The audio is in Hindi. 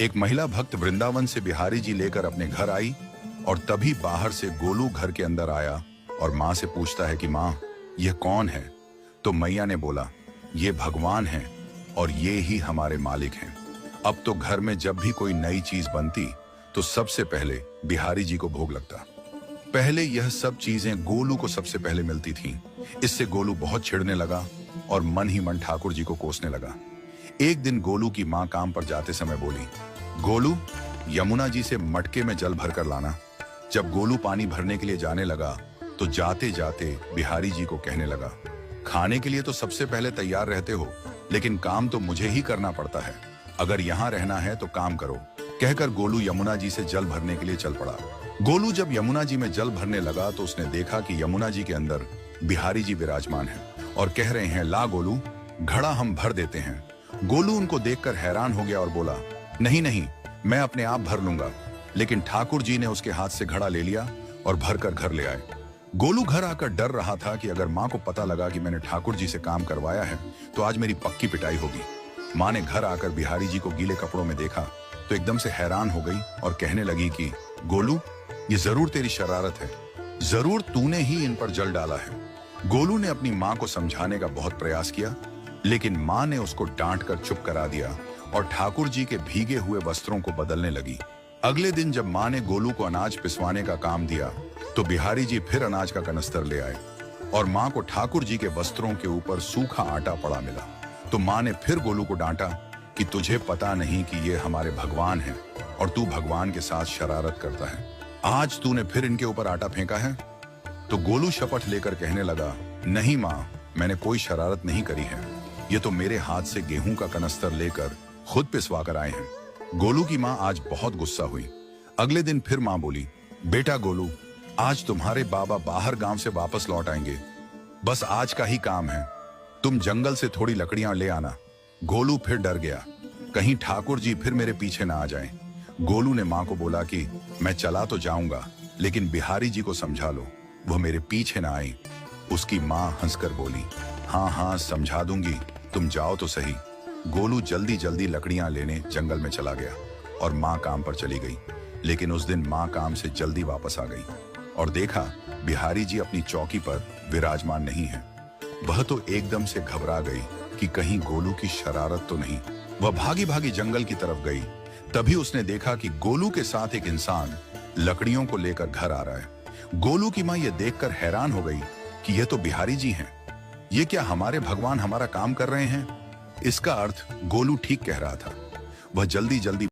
एक महिला भक्त वृंदावन से बिहारी जी लेकर अपने घर आई और तभी बाहर से गोलू घर के अंदर आया और माँ से पूछता है कि माँ, यह कौन है? तो मैया ने बोला, ये भगवान हैं और ये ही हमारे मालिक हैं। अब तो घर में जब भी कोई नई चीज बनती तो सबसे पहले बिहारी जी को भोग लगता। पहले यह सब चीजें गोलू को सबसे पहले मिलती थीं। इससे गोलू बहुत चिढ़ने लगा और मन ही मन ठाकुर जी को कोसने लगा। एक दिन गोलू की माँ काम पर जाते समय बोली, गोलू, यमुना जी से मटके में जल भरकर लाना। जब गोलू पानी भरने के लिए जाने लगा तो जाते जाते बिहारी जी को कहने लगा, खाने के लिए तो सबसे पहले तैयार रहते हो, लेकिन काम तो मुझे ही करना पड़ता है। अगर यहाँ रहना है तो काम करो। कहकर गोलू यमुना जी से जल भरने के लिए चल पड़ा। गोलू जब यमुना जी में जल भरने लगा तो उसने देखा कि यमुना जी के अंदर बिहारी जी विराजमान हैं और कह रहे हैं, ला गोलू, घड़ा हम भर देते हैं। गोलू उनको देखकर हैरान हो गया और बोला, नहीं नहीं, मैं अपने आप भर लूंगा। लेकिन ठाकुर जी ने उसके हाथ से घड़ा ले लिया और भरकर घर ले आए। गोलू घर आकर डर रहा था कि अगर माँ को पता लगा कि मैंने ठाकुर जी से काम करवाया है तो आज मेरी पक्की पिटाई होगी। माँ ने घर आकर बिहारी जी को गीले कपड़ों में देखा तो एकदम से हैरान हो गई और कहने लगी कि गोलू, ये जरूर तेरी शरारत है, जरूर तूने ही इन पर जल डाला है। गोलू ने अपनी माँ को समझाने का बहुत प्रयास किया, लेकिन माँ ने उसको डांट कर चुप करा दिया और ठाकुर जी के भीगे हुए वस्त्रों को बदलने लगी। अगले दिन जब माँ ने गोलू को अनाज पिसवाने का काम दिया तो बिहारी जी फिर अनाज का कनस्तर ले आए और माँ को ठाकुर जी के वस्त्रों के ऊपर सूखा आटा पड़ा मिला। तो माँ ने फिर गोलू को डांटा कि तुझे पता नहीं कि ये हमारे भगवान हैं और तू भगवान के साथ शरारत करता है। आज तूने फिर इनके ऊपर आटा फेंका है। तो गोलू शपथ लेकर कहने लगा, नहीं माँ, मैंने कोई शरारत नहीं करी है। ये तो मेरे हाथ से गेहूं का कनस्तर लेकर खुद पिसवा कर आए हैं। गोलू की माँ आज बहुत गुस्सा हुई। अगले दिन फिर माँ बोली, बेटा गोलू, आज तुम्हारे बाबा बाहर गांव से वापस लौट आएंगे। बस आज का ही काम है, तुम जंगल से थोड़ी लकड़ियां ले आना। गोलू फिर डर गया, कहीं ठाकुर जी फिर मेरे पीछे ना आ जाएं। गोलू ने माँ को बोला कि मैं चला तो जाऊंगा, लेकिन बिहारी जी को समझा लो, वो मेरे पीछे ना आए। उसकी माँ हंसकर बोली, हाँ हाँ समझा दूंगी, तुम जाओ तो सही। गोलू जल्दी जल्दी लकड़ियां लेने जंगल में चला गया और माँ काम पर चली गई। लेकिन उस दिन माँ काम से जल्दी वापस आ गई और देखा बिहारी जी अपनी चौकी पर विराजमान नहीं है। वह तो एकदम से घबरा गई कि कहीं गोलू की शरारत तो नहीं। वह भागी भागी जंगल की तरफ गई। तभी उसने देखा कि गोलू के साथ एक इंसान लकड़ियों को लेकर घर आ रहा है। गोलू की माँ यह देखकर हैरान हो गई कि यह तो बिहारी जी हैं। ये क्या हमारे भगवान हमारा काम कर रहे हैं? इसका अर्थ गोलू ठीक कह रहा था। वह जल्दी जल्दी